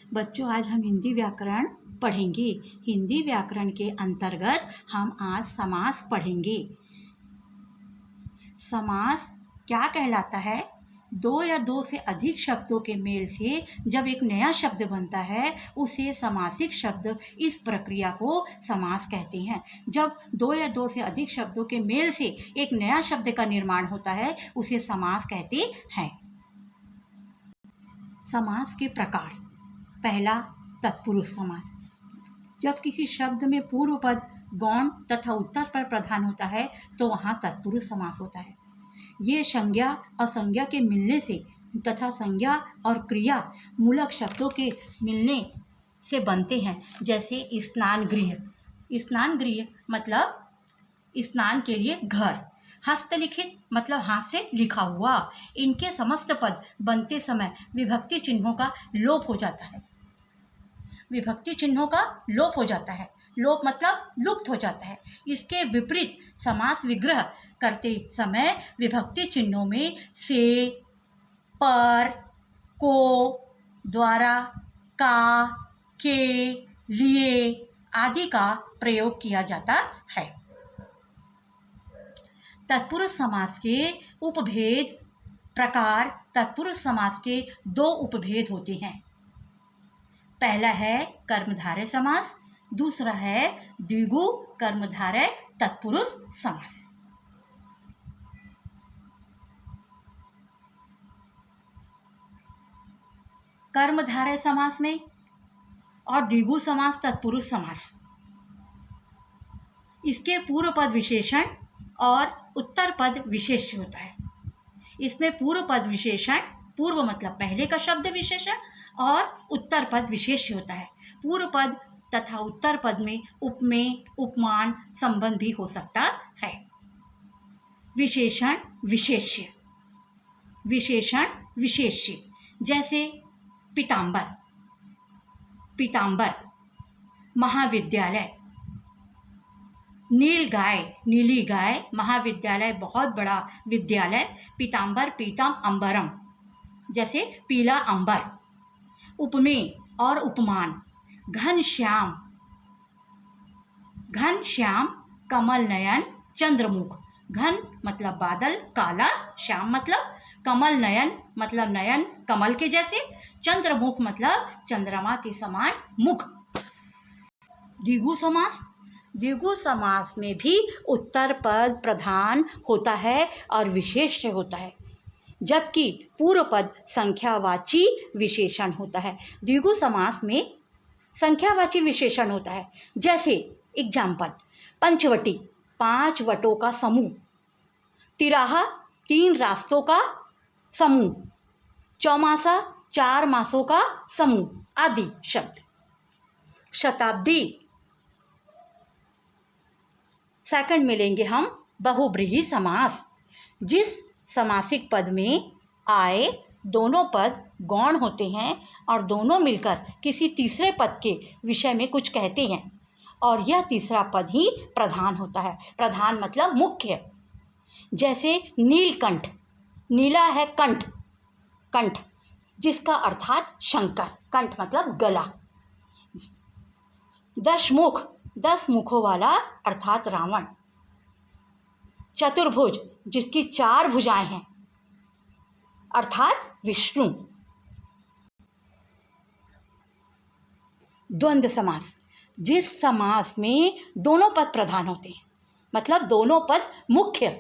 बच्चों, आज हम हिंदी व्याकरण पढ़ेंगे। हिंदी व्याकरण के अंतर्गत हम आज समास पढ़ेंगे। समास क्या कहलाता है? दो या दो से अधिक शब्दों के मेल से जब एक नया शब्द बनता है उसे समासिक शब्द, इस प्रक्रिया को समास कहते हैं। जब दो या दो से अधिक शब्दों के मेल से एक नया शब्द का निर्माण होता है उसे समास कहते हैं। समास के प्रकार। पहला, तत्पुरुष समास। जब किसी शब्द में पूर्व पद गौण तथा उत्तर पद प्रधान होता है तो वहाँ तत्पुरुष समास होता है। ये संज्ञा और संज्ञा के मिलने से तथा संज्ञा और क्रिया मूलक शब्दों के मिलने से बनते हैं। जैसे स्नान गृह। स्नान गृह मतलब स्नान के लिए घर। हस्तलिखित मतलब हाथ से लिखा हुआ। इनके समस्त पद बनते समय विभक्ति चिन्हों का लोप हो जाता है। विभक्ति चिन्हों का लोप हो जाता है। लोप मतलब लुप्त हो जाता है। इसके विपरीत समास विग्रह करते समय विभक्ति चिन्हों में से, पर, को, द्वारा, का, के, लिए आदि का प्रयोग किया जाता है। तत्पुरुष समास के उपभेद प्रकार। तत्पुरुष समास के दो उपभेद होते हैं। पहला है कर्मधारय समास, दूसरा है द्विगु कर्मधारय तत्पुरुष समास। कर्मधारय समास में और द्विगु समास तत्पुरुष समास, इसके पूर्व पद विशेषण और उत्तर पद विशेष्य होता है। इसमें पूर्व पद विशेषण, पूर्व मतलब पहले का शब्द विशेषण, और उत्तर पद विशेष्य होता है। पूर्व पद तथा उत्तर पद में उपमेय, उपमान, संबंध भी हो सकता है। विशेषण विशेष्य। विशेषण विशेष्य जैसे पीताम्बर, पीताम्बर, महाविद्यालय, नील गाय, नीली गाय, महाविद्यालय बहुत बड़ा विद्यालय, पीताम्बर, पीतम, अंबरम जैसे पीला अंबर। उपमेय और उपमान। घनश्याम, घनश्याम, कमल नयन, चंद्रमुख। घन मतलब बादल, काला, श्याम मतलब कमल नयन मतलब नयन कमल के जैसे, चंद्रमुख मतलब चंद्रमा के समान मुख। द्विगु समास। द्विगु समास में भी उत्तर पद प्रधान होता है और विशेष्य होता है, जबकि पूर्व पद संख्यावाची विशेषण होता है। द्विगु समास में संख्यावाची विशेषण होता है। जैसे एग्जाम्पल, पंचवटी, 5 वटों का समूह। तिराहा, 3 रास्तों का समूह। चौमासा, 4 मासों का समूह आदि शब्द। शताब्दी। सेकंड में लेंगे हम बहुब्रीहि समास। जिस समासिक पद में आए दोनों पद गौण होते हैं और दोनों मिलकर किसी तीसरे पद के विषय में कुछ कहते हैं और यह तीसरा पद ही प्रधान होता है। प्रधान मतलब मुख्य। जैसे नीलकंठ, नीला है कंठ, कंठ जिसका अर्थात शंकर, कंठ मतलब गला। दशमुख, 10 मुखों वाला अर्थात रावण। चतुर्भुज, जिसकी 4 भुजाएं हैं अर्थात विष्णु। द्वंद्व समास। जिस समास में दोनों पद प्रधान होते हैं मतलब दोनों पद मुख्य,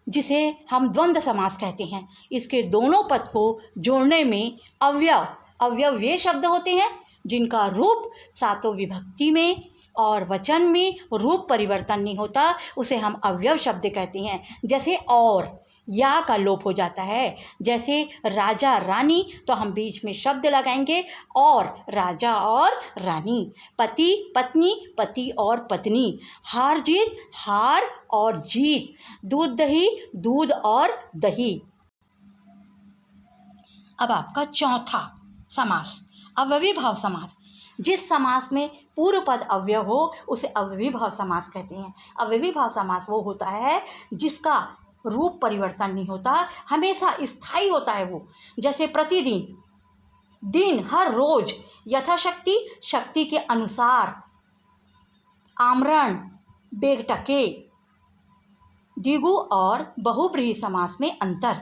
जिसे हम द्वंद्व समास कहते हैं। इसके दोनों पद को जोड़ने में अव्यव, अव्यव वे शब्द होते हैं जिनका रूप सातों विभक्ति में और वचन में रूप परिवर्तन नहीं होता, उसे हम अव्यव शब्द कहते हैं। जैसे और, या का लोप हो जाता है। जैसे राजा रानी, तो हम बीच में शब्द लगाएंगे और, राजा और रानी। पति पत्नी, पति और पत्नी। हार जीत, हार और जीत। दूध दही, दूध और दही। अब आपका चौथा समास, अव्ययीभाव समास। जिस समास में पूर्व पद अव्यय हो उसे अव्ययीभाव समास कहते हैं। अव्ययीभाव समास वो होता है जिसका रूप परिवर्तन नहीं होता, हमेशा स्थायी होता है वो। जैसे प्रतिदिन, दिन हर रोज, यथाशक्ति, शक्ति के अनुसार। आमरण, बेगटके। द्विगु और बहुब्रीहि समास में अंतर।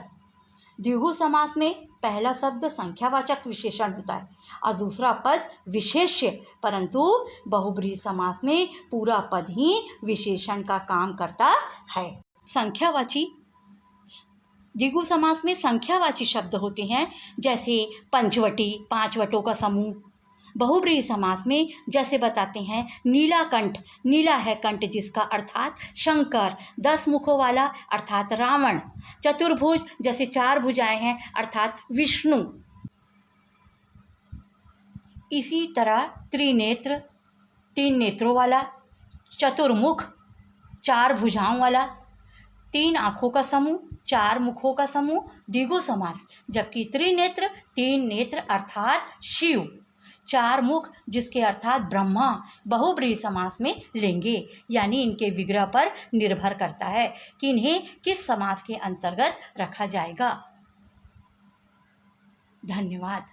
द्विगु समास में पहला शब्द संख्यावाचक विशेषण होता है और दूसरा पद विशेष्य, परंतु बहुब्रीहि समास में पूरा पद ही विशेषण का काम करता है। संख्यावाची, द्विगु समास में संख्यावाची शब्द होते हैं, जैसे पंचवटी, 5 वटों का समूह। बहुब्रीहि समास में जैसे बताते हैं नीलाकंठ, नीला है कंठ जिसका, अर्थात शंकर। 10 मुखों वाला अर्थात रावण। चतुर्भुज, जैसे 4 भुजाएं हैं अर्थात विष्णु। इसी तरह त्रिनेत्र, 3 नेत्रों वाला। चतुर्मुख, 4 भुजाओं वाला। 3 आँखों का समूह, 4 मुखों का समूह द्विगु समास। जबकि त्रिनेत्र, 3 नेत्र अर्थात शिव। 4 मुख जिसके अर्थात ब्रह्मा बहुब्रीहि समास में लेंगे, यानी इनके विग्रह पर निर्भर करता है कि इन्हें किस समास के अंतर्गत रखा जाएगा। धन्यवाद।